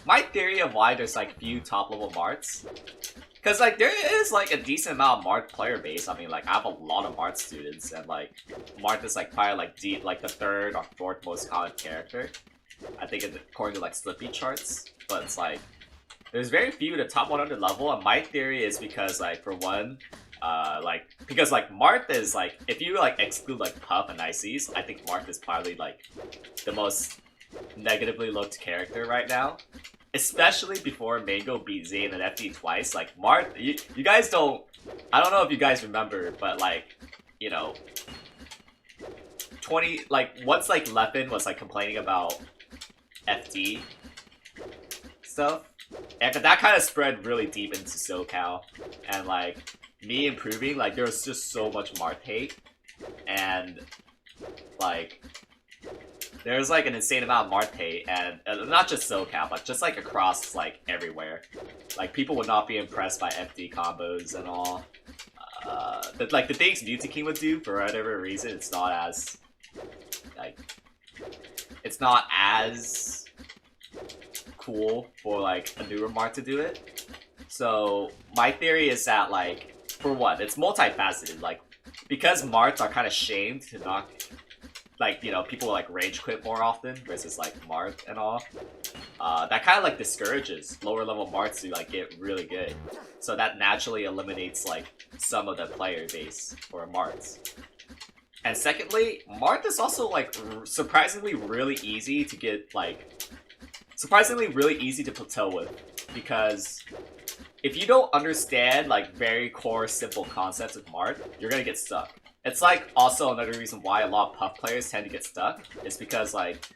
my theory of why there's like few top level Marths, because like there is like a decent amount of Marth player base. I mean, like I have a lot of Marth students, and like Marth is like probably like like the third or fourth most common character. I think it's according to like Slippy charts, but it's like there's very few at the top 100 level, and my theory is because like for one, because like Marth is like, if you like exclude like Puff and ICs, I think Marth is probably like the most negatively looked character right now. Especially before Mango beat Zayn and FD twice. Like Marth, you guys don't, I don't know if you guys remember, but like, you know, once like Leffen was like complaining about FD stuff, and that kind of spread really deep into SoCal, and like me improving, like there was just so much Marth hate, and like there's like an insane amount of Marth hate, and not just SoCal, but just like across like everywhere. Like people would not be impressed by FD combos and all. Like the things Mutaking would do for whatever reason, it's not as cool for like a newer Marth to do it. So my theory is that like, for one, it's multifaceted. Like because Marths are kind of shamed to not, like, you know, people like rage quit more often versus like Marth and all. That kind of like discourages lower level Marths to like get really good. So that naturally eliminates like some of the player base for Marths. And secondly, Marth is also like surprisingly really easy to get surprisingly really easy to plateau with, because if you don't understand like very core simple concepts of Marth, you're gonna get stuck. It's like also another reason why a lot of Puff players tend to get stuck, is because like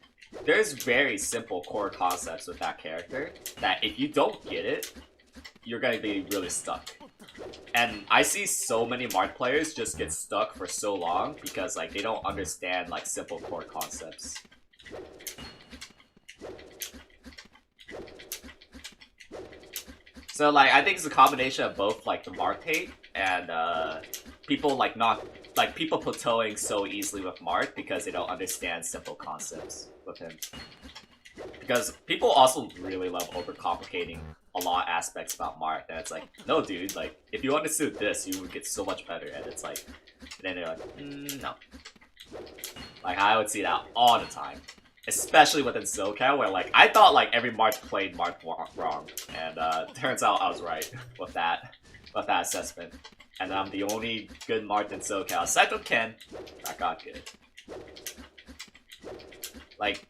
there's very simple core concepts with that character that if you don't get it, you're gonna be really stuck. And I see so many Marth players just get stuck for so long because like they don't understand like simple core concepts. So like I think it's a combination of both like the Marth hate and people like people plateauing so easily with Marth because they don't understand simple concepts with him. Because people also really love overcomplicating a lot of aspects about Marth, and it's like, no dude, like if you understood this, you would get so much better. And it's like, and then they're like, no. Like I would see that all the time, especially within SoCal, where like I thought like every Marth played Marth wrong, and turns out I was right with that assessment. And I'm the only good Marth in SoCal, aside from Ken, that got good. Like,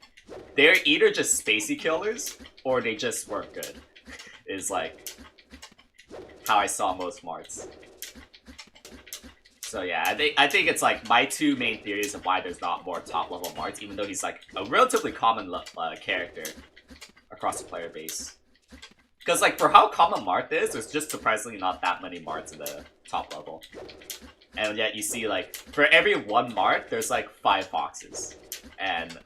they're either just spacey killers, or they just weren't good. Is like how I saw most Marths. So yeah, I think it's like my two main theories of why there's not more top level Marths, even though he's like a relatively common character across the player base. Because like for how common Marth is, there's just surprisingly not that many Marths in the top level. And yet you see like, for every one Marth, there's like 5 Foxes. And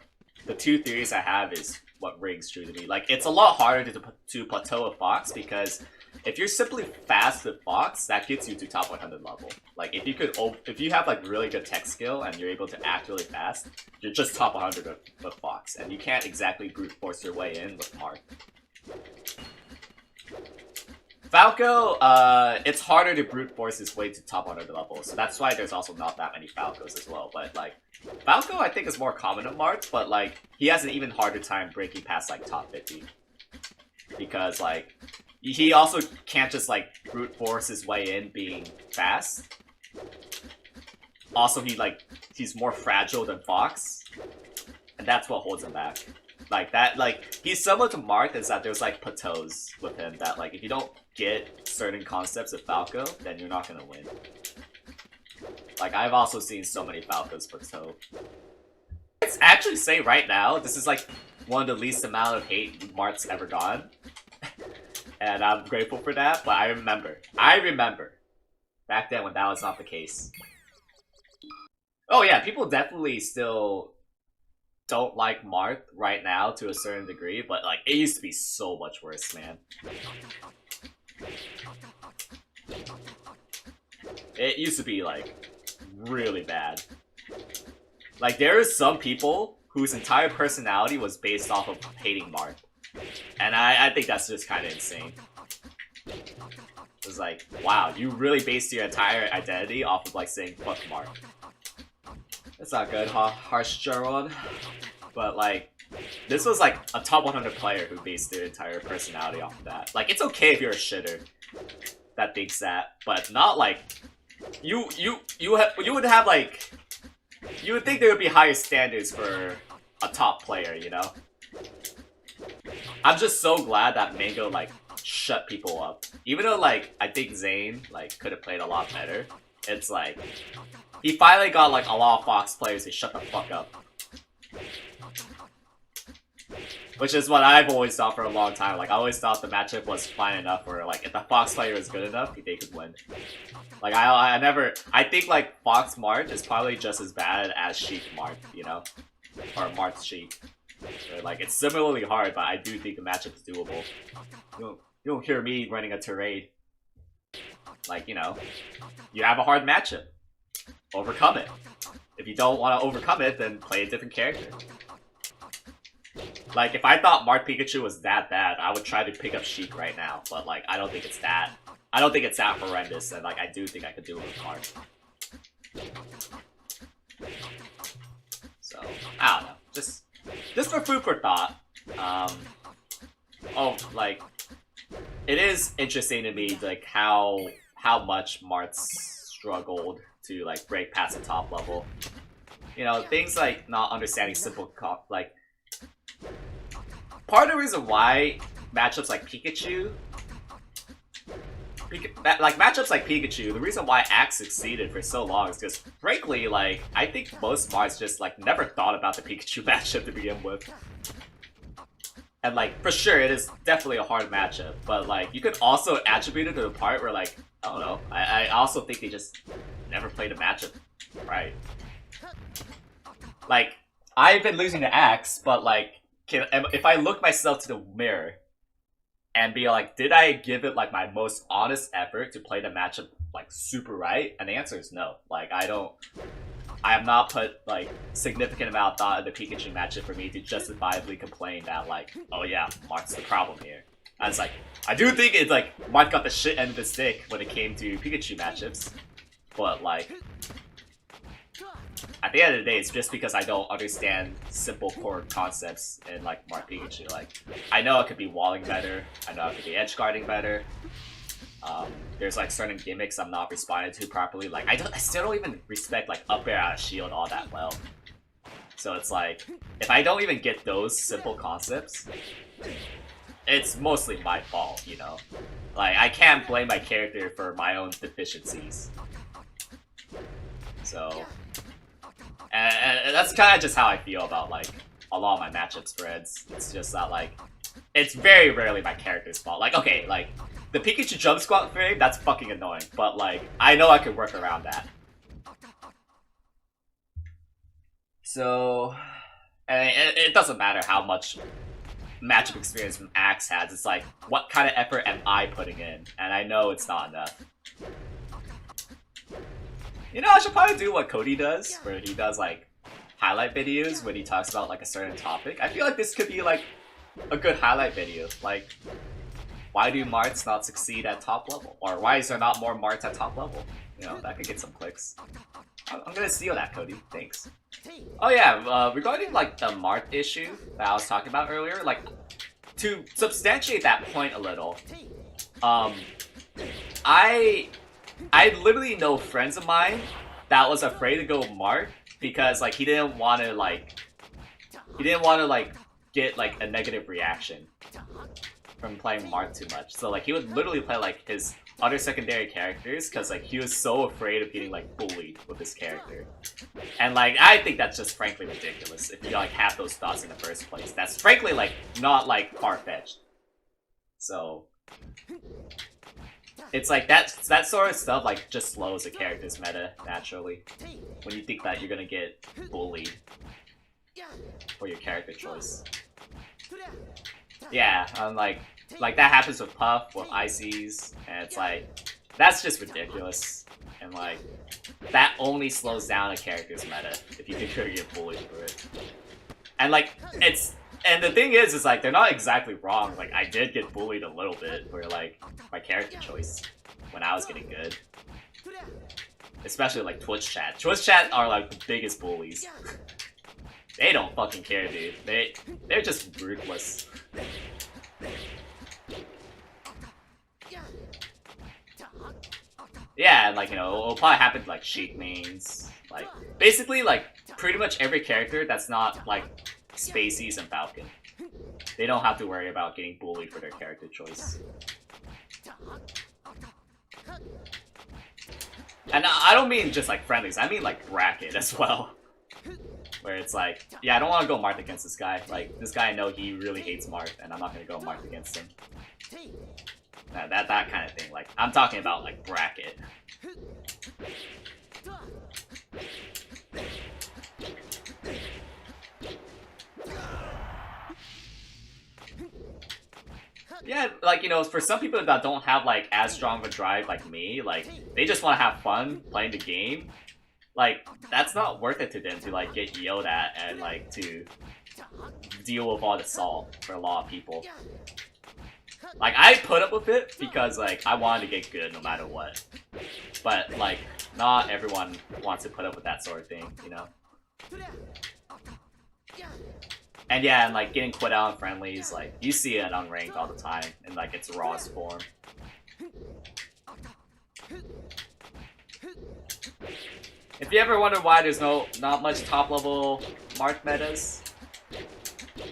the two theories I have is what rings true to me. Like it's a lot harder to plateau a Fox, because if you're simply fast with Fox, that gets you to top 100 level. Like if you have like really good tech skill and you're able to act really fast, you're just top 100 with Fox, and you can't exactly brute force your way in with Marth. Falco, it's harder to brute force his way to top 100 level, so that's why there's also not that many Falcos as well. But like, Falco I think is more common in Marth, but like, he has an even harder time breaking past like top 50. Because like, he also can't just like brute force his way in being fast. Also, he's more fragile than Fox, and that's what holds him back. Like that, like he's similar to Marth, is that there's like plateaus with him that like if you don't get certain concepts of Falco, then you're not gonna win. Like I've also seen so many Falcos plateau. Let's actually say right now, this is like one of the least amount of hate Marth's ever gotten. And I'm grateful for that, but I remember back then when that was not the case. Oh yeah, people definitely still don't like Marth right now to a certain degree, but like it used to be so much worse, man. It used to be like really bad. Like there are some people whose entire personality was based off of hating Marth. And I think that's just kind of insane. It's like, wow, you really based your entire identity off of like saying fuck Marth. That's not good, huh? Harsh Gerald. But like, this was like a top 100 player who based their entire personality off of that. Like, it's okay if you're a shitter that thinks that, but not like you would have like, you would think there would be higher standards for a top player, you know? I'm just so glad that Mango like shut people up. Even though like I think Zane like could have played a lot better. It's like he finally got like a lot of Fox players to shut the fuck up. Which is what I've always thought for a long time. Like I always thought the matchup was fine enough where like if the Fox player was good enough, they could win. Like I think like Fox Marth is probably just as bad as Sheik Marth, you know? Or Marth Sheik. So, like it's similarly hard, but I do think the matchup is doable. You don't hear me running a terrain. Like, you know, you have a hard matchup. Overcome it. If you don't want to overcome it, then play a different character. Like, if I thought Marth Pikachu was that bad, I would try to pick up Sheik right now. But, like, I don't think it's that. I don't think it's that horrendous, and, like, I do think I could do it with Marth. So, I don't know. Just for food for thought. Oh, like, it is interesting to me, like, how much Marth struggled to, like, break past the top level. You know, things like not understanding simple like, part of the reason why matchups like Pikachu, the reason why Axe succeeded for so long is because, frankly, like, I think most Marths just, like, never thought about the Pikachu matchup to begin with. And, like, for sure, it is definitely a hard matchup, but, like, you could also attribute it to the part where, like, I don't know, I also think they just never played a matchup right. Like, I've been losing to Axe, but, like, if I look myself to the mirror and be like, did I give it like my most honest effort to play the matchup like super right? And the answer is no. Like I have not put like significant amount of thought in the Pikachu matchup for me to justifiably complain that like, oh yeah, Marth's the problem here. And it's like, I do think it's like Marth got the shit end of the stick when it came to Pikachu matchups, but like, at the end of the day, it's just because I don't understand simple core concepts in like Marth Pikachu. Like, I know it could be walling better. I know it could be edge guarding better. There's like certain gimmicks I'm not responding to properly. Like, I still don't even respect like up air out of shield all that well. So it's like, if I don't even get those simple concepts, it's mostly my fault, you know? Like, I can't blame my character for my own deficiencies. So, and that's kind of just how I feel about, like, a lot of my matchup spreads. It's just that, like, it's very rarely my character's fault. Like, okay, like, the Pikachu jump squat frame, that's fucking annoying. But, like, I know I could work around that. So, and it doesn't matter how much matchup experience Axe has. It's like, what kind of effort am I putting in? And I know it's not enough. You know, I should probably do what KoDoRiN does, where he does, like, highlight videos when he talks about, like, a certain topic. I feel like this could be, like, a good highlight video. Like, why do Marths not succeed at top level? Or why is there not more Marths at top level? You know, that could get some clicks. I'm gonna steal that, KoDoRiN. Thanks. Oh yeah, regarding, like, the Marth issue that I was talking about earlier, like, to substantiate that point a little, I literally know friends of mine that was afraid to go Marth because, like, he didn't want to, like, get, like, a negative reaction from playing Marth too much. So, like, he would literally play, like, his other secondary characters because, like, he was so afraid of getting, like, bullied with his character. And, like, I think that's just frankly ridiculous if you, like, have those thoughts in the first place. That's frankly, like, not, like, far-fetched. So, it's like, that sort of stuff, like, just slows a character's meta naturally. When you think that you're gonna get bullied for your character choice. Yeah, I'm like that happens with Puff, with ICs, and it's like, that's just ridiculous. And like, that only slows down a character's meta if you think you're gonna get bullied for it. And like, And the thing is like they're not exactly wrong. Like I did get bullied a little bit for like my character choice when I was getting good. Especially like Twitch chat. Twitch chat are like the biggest bullies. They don't fucking care, dude. They're just ruthless. Yeah, and like, you know, it'll probably happen to like Sheik mains. Like, basically, like, pretty much every character that's not like Spaceys and Falcon. They don't have to worry about getting bullied for their character choice. And I don't mean just like friendlies, I mean like bracket as well. Where it's like, yeah, I don't want to go Marth against this guy. Like, this guy I know he really hates Marth, and I'm not going to go Marth against him. That kind of thing. Like, I'm talking about like bracket. Yeah, like, you know, for some people that don't have like as strong of a drive like me, like, they just want to have fun playing the game. Like, that's not worth it to them to like get yelled at and like to deal with all the salt for a lot of people. Like, I put up with it because like I wanted to get good no matter what. But like, not everyone wants to put up with that sort of thing, you know? And yeah, and like getting quit out in friendlies, like you see it unranked all the time in like its rawest form. If you ever wonder why there's not much top level Marth metas,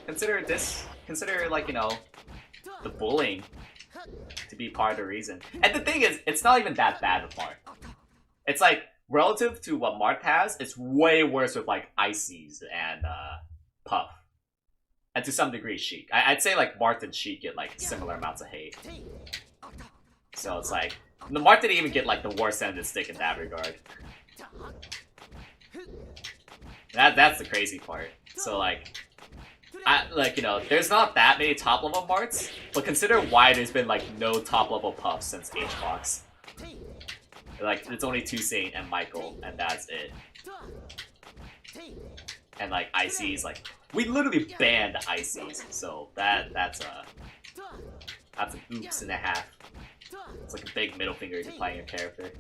consider like, you know, the bullying to be part of the reason. And the thing is, it's not even that bad with Marth. It's like, relative to what Marth has, it's way worse with like Ices and Puff. And to some degree, Sheik. I'd say like Marth and Sheik get like similar amounts of hate. So it's like, the Marth didn't even get like the worst end of the stick in that regard. That's the crazy part. So like, you know, there's not that many top level Marths, but consider why there's been like no top level Puffs since HBox. Like, it's only Toussaint and Michael, and that's it. And like Ices, like, we literally banned Ices, so that's an oops and a half. It's like a big middle finger to playing your character.